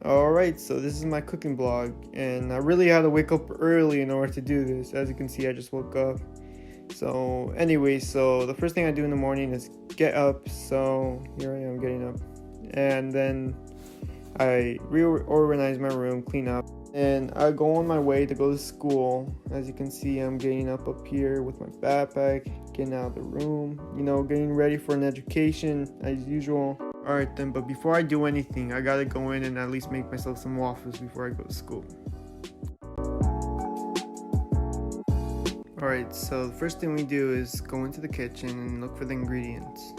Alright, so this is my cooking blog, and I really had to wake up early in order to do this. As you can see, I just woke up. So anyway, so the first thing I do in the morning is get up. So here I am getting up, and then I reorganize my room, clean up, and I go on my way to go to school. As you can see, I'm getting up here with my backpack, getting out of the room, getting ready for an education as usual. Alright then, but before I do anything, I gotta go in and at least make myself some waffles before I go to school. Alright, so the first thing we do is go into the kitchen and look for the ingredients.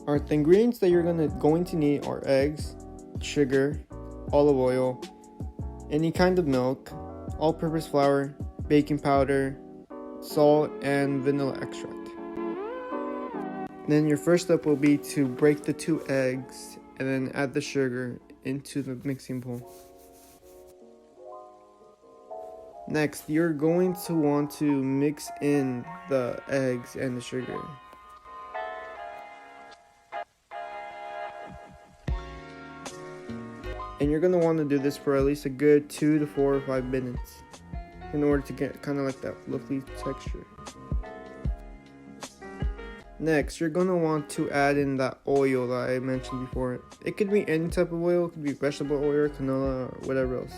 Alright, the ingredients that you're going to need are eggs, sugar, olive oil, any kind of milk, all-purpose flour, baking powder, salt, and vanilla extract. Then your first step will be to break the 2 eggs and then add the sugar into the mixing bowl. Next, you're going to want to mix in the eggs and the sugar. And you're going to want to do this for at least a good 2 to 4 or 5 minutes in order to get kind of like that fluffy texture. Next, you're going to want to add in that oil that I mentioned before. It could be any type of oil, it could be vegetable oil, canola, or whatever else.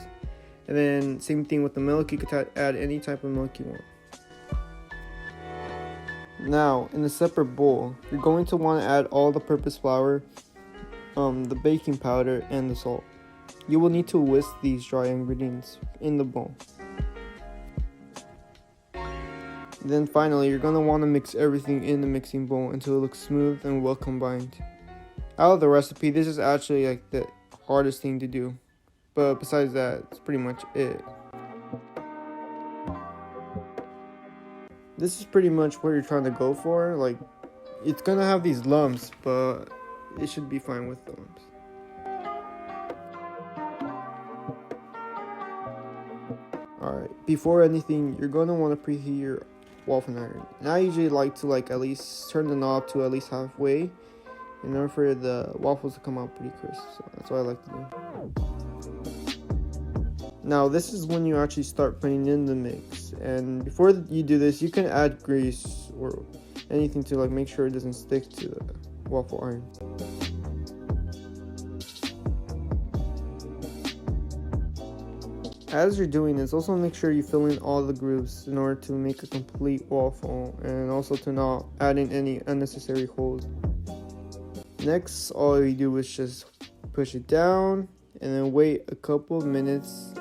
And then same thing with the milk, you could add any type of milk you want. Now, in a separate bowl, you're going to want to add all the purpose flour, the baking powder, and the salt. You will need to whisk these dry ingredients in the bowl. Then finally, you're going to want to mix everything in the mixing bowl until it looks smooth and well combined. Out of the recipe, this is actually like the hardest thing to do. But besides that, it's pretty much it. This is pretty much what you're trying to go for. Like, it's going to have these lumps, but it should be fine with the lumps. Alright, before anything, you're going to want to preheat your waffle iron. And I usually like to at least turn the knob to at least halfway in order for the waffles to come out pretty crisp. So that's what I like to do. Now this is when you actually start putting in the mix. And before you do this, you can add grease or anything to make sure it doesn't stick to the waffle iron. As you're doing this, also make sure you fill in all the grooves in order to make a complete waffle, and also to not add in any unnecessary holes. Next, all you do is just push it down and then wait a couple of minutes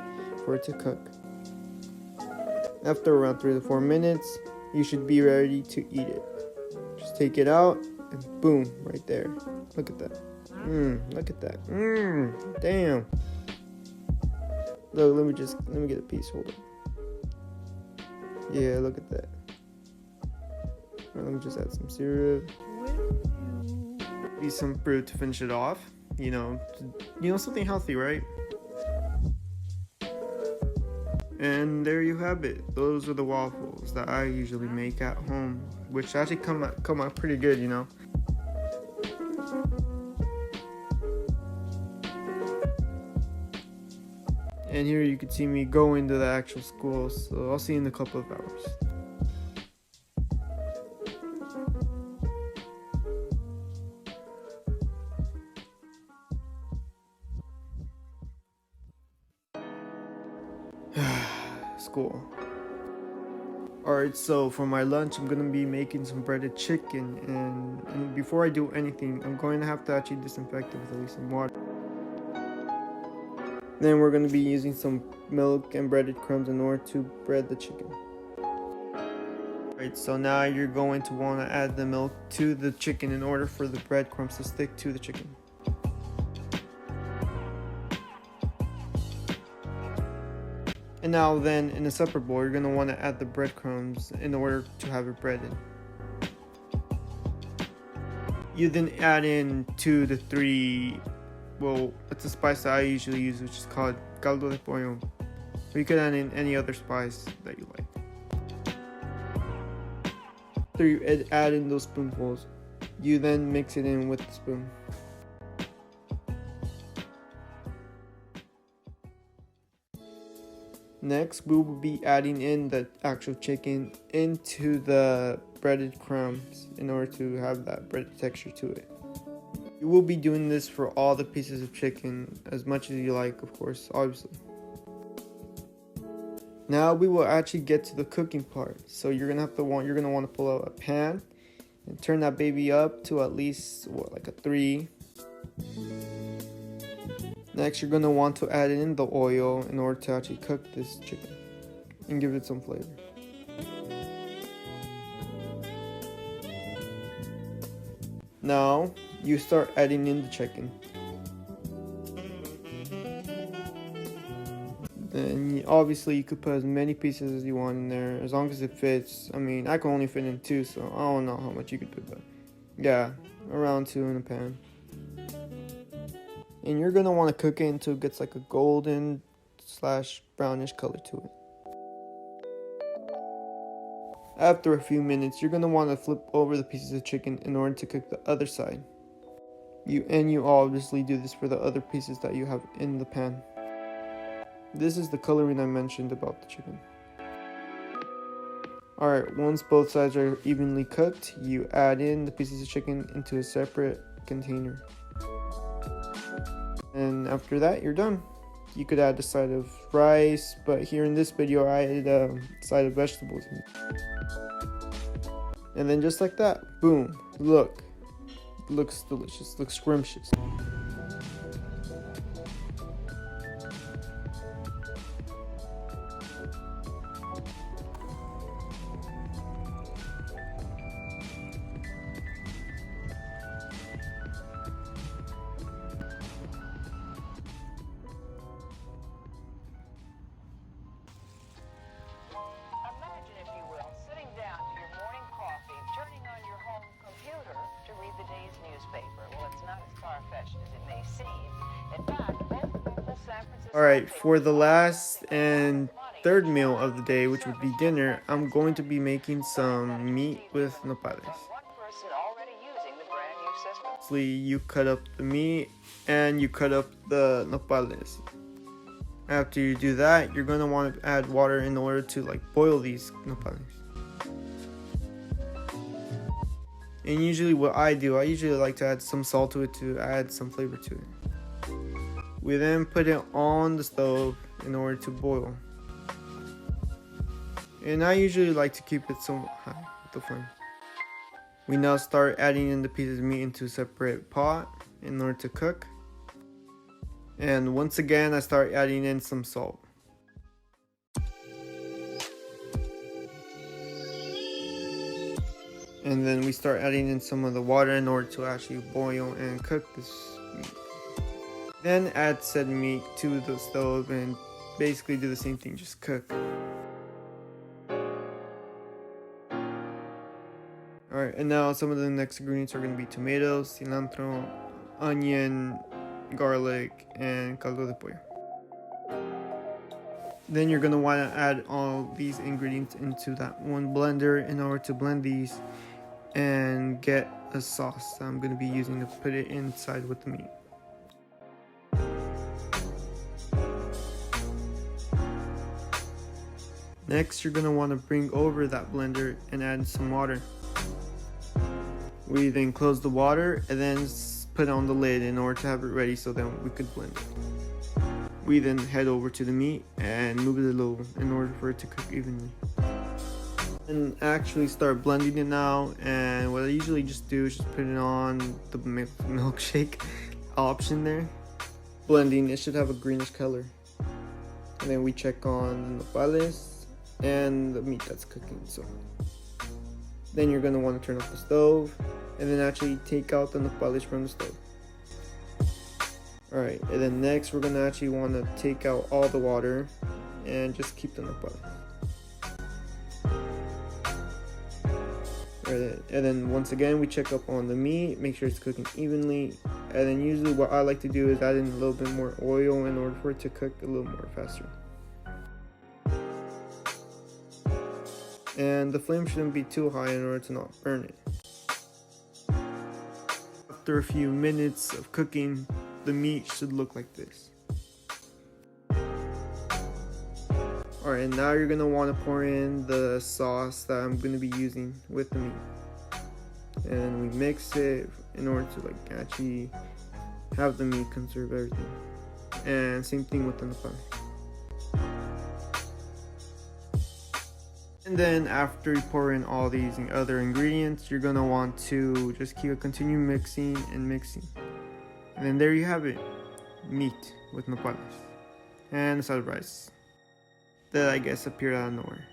for it to cook. After around 3 to 4 minutes, you should be ready to eat it. Just take it out and boom, right there. Look at that. Look at that. Damn. Look, let me get a piece. Hold on. Yeah, look at that. Right, let me just add some syrup. Maybe some fruit to finish it off. Something healthy, right? And there you have it. Those are the waffles that I usually make at home, which actually come out pretty good, And here you can see me go into the actual school, so I'll see you in a couple of hours. School. Alright, so for my lunch, I'm gonna be making some breaded chicken, and before I do anything, I'm going to have to actually disinfect it with at least some water. Then we're going to be using some milk and breaded crumbs in order to bread the chicken. Alright, so now you're going to want to add the milk to the chicken in order for the breadcrumbs to stick to the chicken. And now then, in a separate bowl, you're going to want to add the breadcrumbs in order to have it breaded. You then add in 2 to 3, well, it's a spice that I usually use, which is called caldo de pollo. Or you could add in any other spice that you like. After you add in those spoonfuls, you then mix it in with the spoon. Next, we will be adding in the actual chicken into the breaded crumbs in order to have that breaded texture to it. You will be doing this for all the pieces of chicken, as much as you like, of course, obviously. Now we will actually get to the cooking part. So you're gonna want to pull out a pan and turn that baby up to at least like a 3. Next, you're gonna want to add in the oil in order to actually cook this chicken and give it some flavor. Now you start adding in the chicken. Then obviously you could put as many pieces as you want in there, as long as it fits. I mean, I can only fit in 2, so I don't know how much you could put, but yeah, around 2 in a pan. And you're gonna want to cook it until it gets like a golden / brownish color to it. After a few minutes, you're gonna want to flip over the pieces of chicken in order to cook the other side. You obviously do this for the other pieces that you have in the pan. This is the coloring I mentioned about the chicken. Alright, once both sides are evenly cooked, you add in the pieces of chicken into a separate container. And after that, you're done. You could add a side of rice, but here in this video, I added a side of vegetables. And then just like that, boom, look. Looks delicious, looks scrumptious. Alright, for the last and third meal of the day, which would be dinner, I'm going to be making some meat with nopales. So you cut up the meat and you cut up the nopales. After you do that, you're going to want to add water in order to boil these nopales. And usually what I usually like to add some salt to it to add some flavor to it. We then put it on the stove in order to boil. And I usually like to keep it somewhat high with the flame. We now start adding in the pieces of meat into a separate pot in order to cook. And once again, I start adding in some salt. And then we start adding in some of the water in order to actually boil and cook this meat. Then add said meat to the stove and basically do the same thing, just cook. Alright, and now some of the next ingredients are going to be tomatoes, cilantro, onion, garlic, and caldo de pollo. Then you're going to want to add all these ingredients into that one blender in order to blend these and get a sauce that I'm going to be using to put it inside with the meat. Next, you're going to want to bring over that blender and add some water. We then close the water and then put on the lid in order to have it ready so that we could blend it. We then head over to the meat and move it a little in order for it to cook evenly. And actually start blending it now, and what I usually just do is just put it on the milkshake option there. Blending, it should have a greenish color. And then we check on the nopales and the meat that's cooking. So then you're going to want to turn off the stove and then actually take out the nopales from the stove. Alright, and then next we're going to actually want to take out all the water and just keep the nopales. Alright, and then once again we check up on the meat, make sure it's cooking evenly, and then usually what I like to do is add in a little bit more oil in order for it to cook a little more faster. And the flame shouldn't be too high in order to not burn it. After a few minutes of cooking, the meat should look like this. Alright, now you're gonna want to pour in the sauce that I'm gonna be using with the meat, and we mix it in order to like actually have the meat conserve everything. And same thing with the nopal. And then after you pour in all these other ingredients, you're gonna want to just continue mixing and mixing. And then there you have it, meat with nopales and a side of rice that I guess appeared out of nowhere.